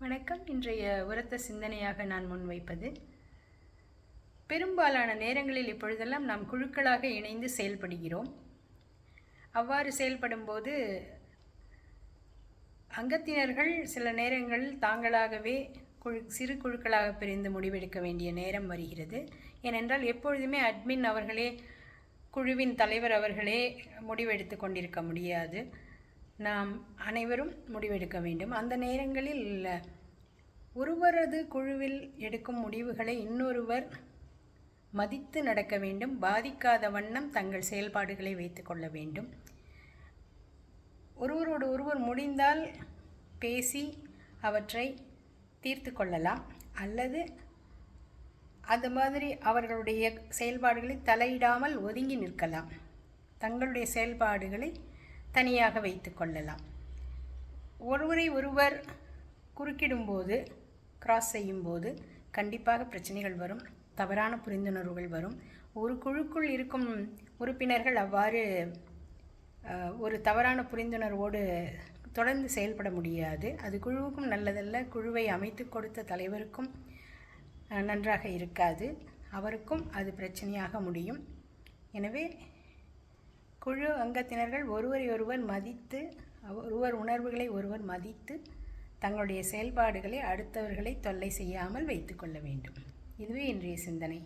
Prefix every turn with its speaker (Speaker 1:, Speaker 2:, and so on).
Speaker 1: வணக்கம். இன்றைய உரத்த சிந்தனையாக நான் முன்வைப்பது, பெரும்பாலான நேரங்களில் இப்பொழுதெல்லாம் நாம் குழுக்களாக இணைந்து செயல்படுகிறோம். அவ்வாறு செயல்படும்போது அங்கத்தினர்கள் சில நேரங்களில் தாங்களாகவே சிறு குழுக்களாக பிரிந்து முடிவெடுக்க வேண்டிய நேரம் வருகிறது. ஏனென்றால் எப்பொழுதுமே அட்மின் அவர்களே, குழுவின் தலைவர் அவர்களே முடிவெடுத்து கொண்டிருக்க முடியாது. நாம் அனைவரும் முடிவெடுக்க வேண்டும். அந்த நேரங்களில் ஒருவரது குழுவில் எடுக்கும் முடிவுகளை இன்னொருவர் மதித்து நடக்க வேண்டும். பாதிக்காத வண்ணம் தங்கள் செயல்பாடுகளை வைத்து கொள்ள வேண்டும். ஒருவரோடு ஒருவர் முடிந்தால் பேசி அவற்றை தீர்த்து கொள்ளலாம், அல்லது அது மாதிரி அவர்களுடைய செயல்பாடுகளை தலையிடாமல் ஒதுங்கி நிற்கலாம். தங்களுடைய செயல்பாடுகளை தனியாக வைத்து கொள்ளலாம். ஒருவரை ஒருவர் குறுக்கிடும்போது, கிராஸ் செய்யும்போது கண்டிப்பாக பிரச்சனைகள் வரும், தவறான புரிந்துணர்வுகள் வரும். ஒரு குழுக்குள் இருக்கும் உறுப்பினர்கள் அவ்வாறு ஒரு தவறான புரிந்துணர்வோடு தொடர்ந்து செயல்பட முடியாது. அது குழுவுக்கும் நல்லதல்ல, குழுவை அமைத்து கொடுத்த தலைவருக்கும் நன்றாக இருக்காது, அவருக்கும் அது பிரச்சனையாக முடியும். எனவே குழு அங்கத்தினர்கள் ஒருவரை ஒருவர் மதித்து, ஒருவர் உணர்வுகளை ஒருவர் மதித்து தங்களுடைய செயல்பாடுகளை அடுத்தவர்களை தொல்லை செய்யாமல் வைத்து கொள்ள வேண்டும். இதுவே இன்றைய சிந்தனை.